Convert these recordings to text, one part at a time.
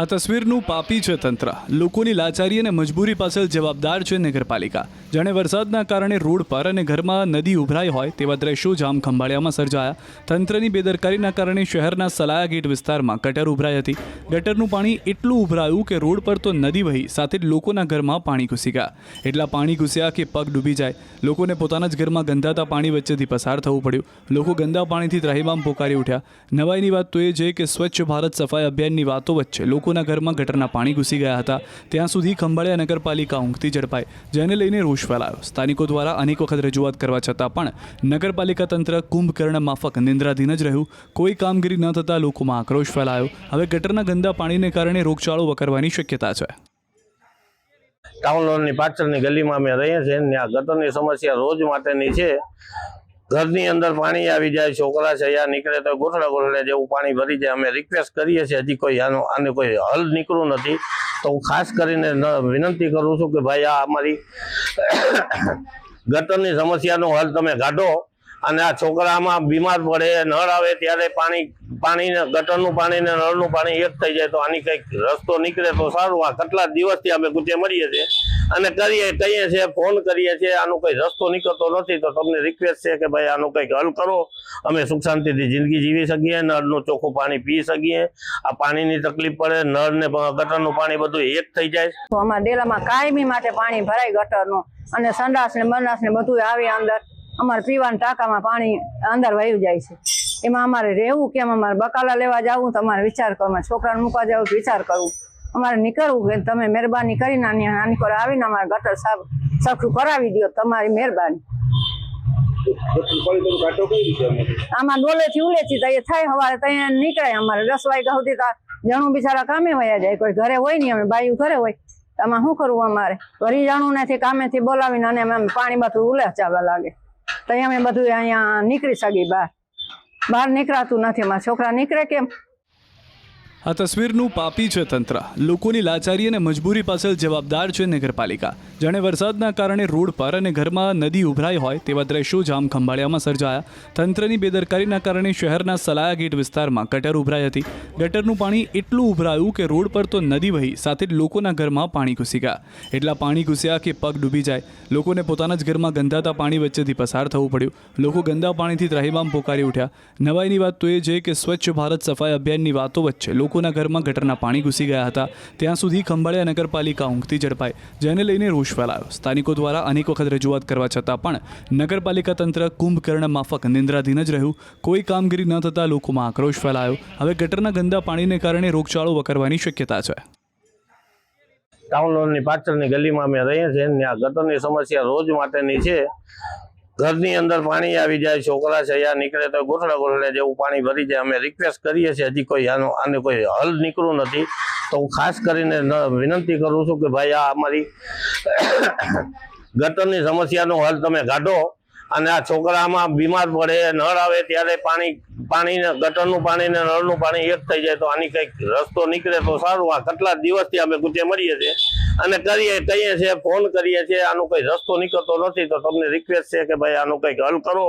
આ તસવીરનું પાપી છે તંત્ર. લોકોની લાચારી અને મજબૂરી પાછળ જવાબદાર છે નગરપાલિકા. જાણે વરસાદના કારણે રોડ પર અને ઘરમાં નદી ઉભરાઈ હોય તેવા દ્રશ્યો જામ ખંભાળિયામાં સર્જાયા. તંત્રની બેદરકારીના કારણે શહેરના સલાયા ગેટ વિસ્તારમાં ગટર ઉભરાઈ હતી. ગટરનું પાણી એટલું ઉભરાયું કે રોડ પર તો નદી વહી સાથે જ લોકોના ઘરમાં પાણી ઘૂસી ગયા. એટલા પાણી ઘૂસ્યા કે પગ ડૂબી જાય. લોકોને પોતાના જ ઘરમાં ગંધાતા પાણી વચ્ચેથી પસાર થવું પડ્યું. લોકો ગંદા પાણીથી ત્રાહિમામ પોકારી ઉઠ્યા. નવાઈની વાત તો એ છે કે સ્વચ્છ ભારત સફાઈ અભિયાનની વાતો વચ્ચે લોકોના ઘરમાં ગટરના પાણી ઘૂસી ગયા હતા. ત્યાં સુધી ખંભાળિયા નગરપાલિકા ઊંઘતી ઝડપાઈ, જેને લઈને રોષ ફેલાયો. સ્થાનિકો દ્વારા અનેક વખત રજૂઆત કરવા છતાં પણ નગરપાલિકા તંત્ર કુંભકર્ણ માફક નિંદ્રાધીન જ રહ્યું. કોઈ કામગીરી ન થતાં લોકોમાં આક્રોશ ફેલાયો. હવે ગટરના ગંદા પાણીને કારણે રોગચાળો વકરવાની શક્યતા છે. ટાઉન હોલની પાછળની ગલીમાં અમે રહીએ છીએ. ત્યાં ગટરની સમસ્યા રોજ માટેની છે. ઘરની અંદર પાણી આવી જાય, છોકરા છે અહીંયા નીકળે તો ગોઠડે જેવું પાણી ભરી જાય. અમે રિક્વેસ્ટ કરીએ છીએ, હજી કોઈ આને કોઈ હલ નીકળ્યું નથી. તો હું ખાસ કરીને વિનંતી કરું છું કે ભાઈ આ અમારી ગટરની સમસ્યાનો હલ તમે કાઢો. અને આ છોકરામાં બીમાર પડે, નળ આવે ત્યારે પાણી ગટરનું પાણી ને નળનું પાણી એક થઈ જાય તો આની કંઈક રસ્તો નીકળે તો સારું. આ કેટલા દિવસથી અમે ગુજે મળીએ છીએ અને કહીએ છીએ, ફોન કરીએ છીએ, આનો કોઈ રસ્તો નીકળતો નથી. તો તમને રિક્વેસ્ટ છે કે ભાઈ આનું કંઈક હલ કરો, અમે સુખ શાંતિથી જિંદગી જીવી શકીએ, નળનું ચોખ્ખું પાણી પી શકીએ. આ પાણીની તકલીફ પડે, નળ ને ગટરનું પાણી બધું એક થઈ જાય. તો અમારા ડેલામાં કાયમી માટે પાણી ભરાય ગટરનું, અને સંડાસ ને બરનાસ ને બધું આવે અંદર. અમારે પીવાના ટાંકામાં પાણી અંદર વહી જાય છે. એમાં અમારે રહેવું કેમ? અમારે બકાલા લેવા જવું તો અમારે વિચાર કરવો, છોકરાને મૂકવા જવું તો વિચાર કરવું. અમારે નીકળવું કે તમે મહેરબાની કરીને આની પર આવીને અમારે ગટર સાફ સખું કરાવી દો, તમારી મહેરબાની. આમાં ડોલેથી ઉલેથી તો એ થાય સવારે ત્યાં નીકળાય. અમારે 10 વાગ્યા સુધી જણું બિચારા કામે વયા જાય. કોઈ ઘરે હોય નહીં, અમે બાયું ઘરે હોય. આમાં શું કરવું? અમારે વરી જાણું નથી, કામેથી બોલાવીને અને અમે પાણી બધું ઉલે ચાલવા લાગે તો અમે બધું અહીંયા નીકળી શકીએ. બહાર નીકળાતું નથી. અમારા છોકરા નીકળે કેમ? આ તસવીરનું પાપી છે તંત્ર. લોકોની લાચારી અને મજબૂરી પાછળ જવાબદાર છે નગરપાલિકા. જાણે વરસાદના કારણે રોડ પર અને ઘરમાં નદી ઉભરાઈ હોય તેવા દ્રશ્યો જામ ખંભાળિયામાં સર્જાયા. તંત્રની બેદરકારીના કારણે શહેરના સલાયા ગેટ વિસ્તારમાં ગટર ઉભરાઈ હતી. ગટરનું પાણી એટલું ઉભરાયું કે રોડ પર તો નદી વહી સાથે જ લોકોના ઘરમાં પાણી ઘૂસી ગયા. એટલા પાણી ઘૂસ્યા કે પગ ડૂબી જાય. લોકોને પોતાના જ ઘરમાં ગંધાતા પાણી વચ્ચેથી પસાર થવું પડ્યું. લોકો ગંદા પાણીથી ત્રાહિમામ પોકારી ઉઠ્યા. નવાઈની વાત તો એ છે કે સ્વચ્છ ભારત સફાઈ અભિયાનની વાતો વચ્ચે લોકોના ઘરમાં ગટરના પાણી ઘૂસી ગયા હતા. ત્યાં સુધી ખંભાળિયા નગરપાલિકા ઊંઘતી ઝડપાઈ, જેને લઈને રોષ ફેલાયો. સ્થાનિકો દ્વારા અનેક વખત રજૂઆત કરવા છતાં પણ નગરપાલિકા તંત્ર કુંભકર્ણ માફક નિંદ્રાધીન જ રહ્યું. કોઈ કામગીરી ન થતાં લોકોમાં આક્રોશ ફેલાયો. હવે ગટરના ગંદા પાણીને કારણે રોગચાળો વકરવાની શક્યતા છે. ટાઉન હોલની પાછળની ગલીમાં અમે રહીએ છીએ. ત્યાં ગટરની સમસ્યા રોજ માટેની છે. ઘરની અંદર પાણી આવી જાય, છોકરા છે અહીંયા નીકળે તો ગોઠડે જેવું પાણી ભરી જાય. અમે રિક્વેસ્ટ કરીએ છીએ, હજી કોઈ આને કોઈ હલ નીકળ્યું નથી. તો હું ખાસ કરીને વિનંતી કરું છું કે ભાઈ આ અમારી ગટરની સમસ્યાનો હલ તમે કાઢો. અને આ છોકરામાં બીમાર પડે, નળ આવે ત્યારે ગટરનું પાણી ને નળનું પાણી એક થઈ જાય તો આની કંઈક રસ્તો નીકળે તો સારું. આ કેટલા દિવસથી અમે ગુજે મળીએ છીએ અને કહીએ છીએ, ફોન કરીએ છીએ, આનો કોઈ રસ્તો નીકળતો નથી. તો તમને રિક્વેસ્ટ છે કે ભાઈ આનું કંઈક હલ કરો,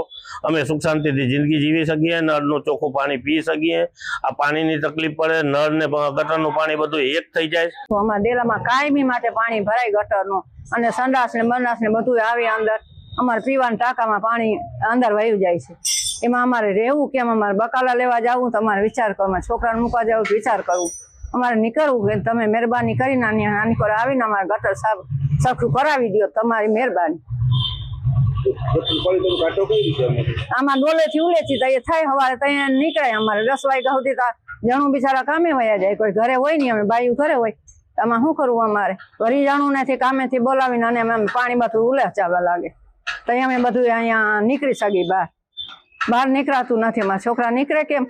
અમે સુખ શાંતિથી જિંદગી જીવી શકીએ, નળનું ચોખ્ખું પાણી પી શકીએ. આ પાણીની તકલીફ પડે, નળ ને ગટરનું પાણી બધું એક થઈ જાય. તો અમારા ડેલામાં કાયમી માટે પાણી ભરાય ગટરનું, અને સંડાસ ને બરનાસ ને બધું આવે અંદર. અમારે પીવાના ટાંકામાં પાણી અંદર વહી જાય છે. એમાં અમારે રહેવું કેમ? અમારે બકાલા લેવા જવું તો અમારે વિચાર કરવો, છોકરાને મૂકવા જવું તો વિચાર કરવું. અમારે નીકળવું કે તમે મહેરબાની કરીને આની પર આવીને અમારે ગટર સાફ સખું કરાવી દો, તમારી મહેરબાની. આમાં ડોલેથી ઉલેથી તો એ થાય સવારે ત્યાં નીકળાય. અમારે 10 વાગ્યા સુધી જણું બિચારા કામે વયા જાય. કોઈ ઘરે હોય નહીં, અમે બાયું ઘરે હોય. આમાં શું કરવું? અમારે વરી જાણું નથી, કામેથી બોલાવીને અને અમે પાણી બધું ઉલે ચાલવા લાગે તો અમે બધું અહીંયા નીકળી શકીએ. બહાર નીકળાતું નથી. અમારા છોકરા નીકળે કેમ?